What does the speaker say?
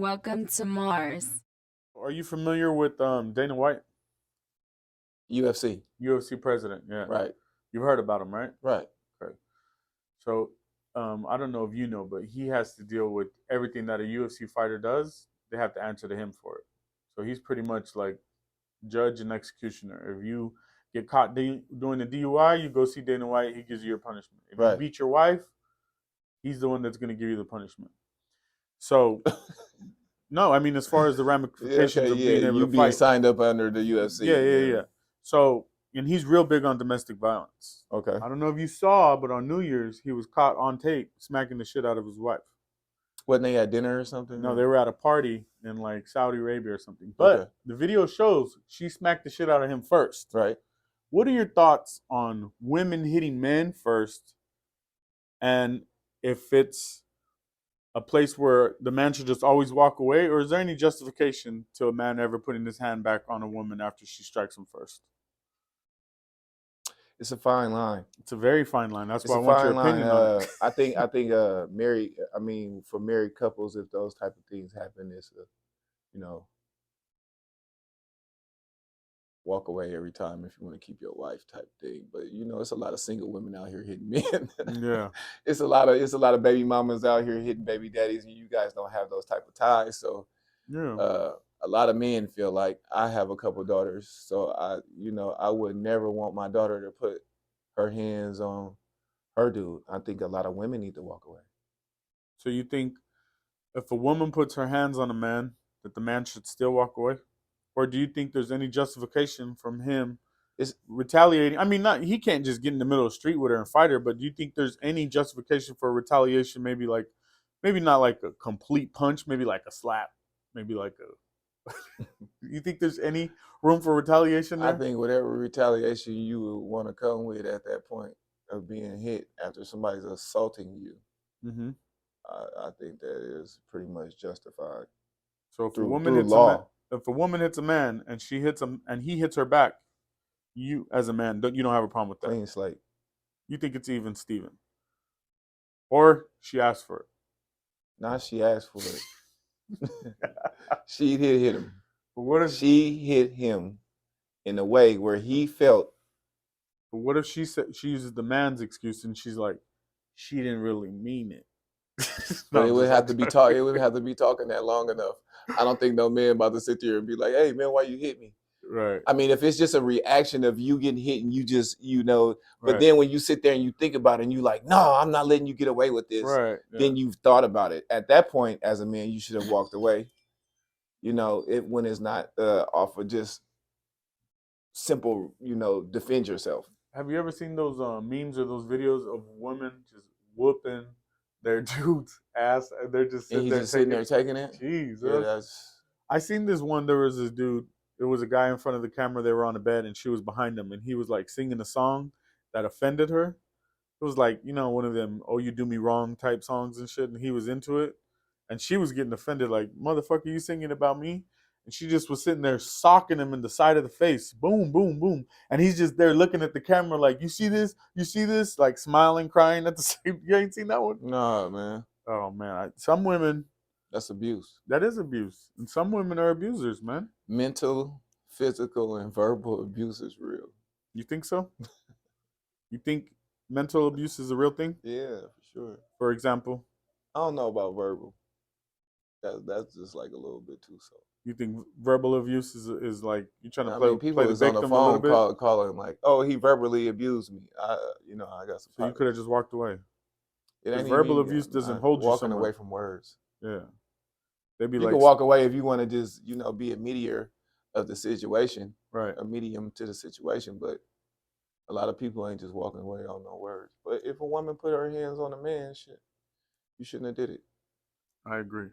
Welcome to Mars. Are you familiar with Dana White, UFC. UFC president? Yeah. Right. You've heard about him, right? Right. Okay. So I don't know if you know, but he has to deal with everything that a UFC fighter does. They have to answer to him for it. So he's pretty much like judge and executioner. If you get caught doing a DUI, you go see Dana White. He gives you your punishment. If you Right. beat your wife, he's the one that's going to give you the punishment. So, no, I mean, as far as the ramifications of being able you to being fight. signed up under the UFC. Yeah. So, and he's real big on domestic violence. Okay. I don't know if you saw, but on New Year's, he was caught on tape smacking the shit out of his wife. Wasn't they at dinner or something? No, they were at a party in like Saudi Arabia or something. But the video shows she smacked the shit out of him first. Right. What are your thoughts on women hitting men first? And if it's a place where the man should just always walk away, or is there any justification to a man ever putting his hand back on a woman after she strikes him first? It's a fine line. It's a very fine line. That's why I want your opinion on it. I think for married couples, if those type of things happen, it's walk away every time if you want to keep your wife type thing. But it's a lot of single women out here hitting men. Yeah. It's a lot of baby mamas out here hitting baby daddies, and you guys don't have those type of ties. So yeah. A lot of men feel like I have a couple daughters, so I would never want my daughter to put her hands on her dude. I think a lot of women need to walk away. So you think if a woman puts her hands on a man, that the man should still walk away? Or do you think there's any justification from him retaliating? I mean, he can't just get in the middle of the street with her and fight her, but do you think there's any justification for retaliation? Maybe not like a complete punch, maybe like a slap, maybe like a you think there's any room for retaliation there? I think whatever retaliation you would want to come with at that point of being hit after somebody's assaulting you, I think that is pretty much justified. So if a woman hits a man and she hits him and he hits her back, you as a man, you don't have a problem with that. Clean slate. You think it's even Steven? Or she asked for it? Nah, she asked for it. She did hit him. But what if she hit him in a way where he felt? But what if she uses the man's excuse and she's like, she didn't really mean it? But it would have to be talking. It would have to be talking that long enough. I don't think no man about to sit there and be like, "Hey man, why you hit me?" Right. I mean, if it's just a reaction of you getting hit and you just but right. Then when you sit there and you think about it and you like, "No, I'm not letting you get away with this." Right. Yeah. Then you've thought about it. At that point, as a man, you should have walked away. When it's not off of just simple, defend yourself. Have you ever seen those memes or those videos of women just whooping their dude's ass? And they're just sitting there taking it. Jeez, yeah, I seen this one. There was this dude. There was a guy in front of the camera. They were on a bed, and she was behind him, and he was like singing a song that offended her. It was like one of them "Oh, you do me wrong" type songs and shit, and he was into it, and she was getting offended, like, "Motherfucker, you singing about me?" And she just was sitting there socking him in the side of the face. Boom, boom, boom. And he's just there looking at the camera like, you see this? You see this? Like smiling, crying at the same. You ain't seen that one? No, man. Oh, man. Some women. That's abuse. That is abuse. And some women are abusers, man. Mental, physical, and verbal abuse is real. You think so? You think mental abuse is a real thing? Yeah, for sure. For example? I don't know about verbal. That's just like a little bit too soft. You think verbal abuse is like you trying to play the victim on the phone calling like, "Oh, he verbally abused me." I got some. So you could have just walked away. Verbal abuse doesn't hold you walking away from words. Yeah, they'd be you can walk away if you want to just be a mediator of the situation, right? A medium to the situation, but a lot of people ain't just walking away on no words. But if a woman put her hands on a man, shit, you shouldn't have did it. I agree.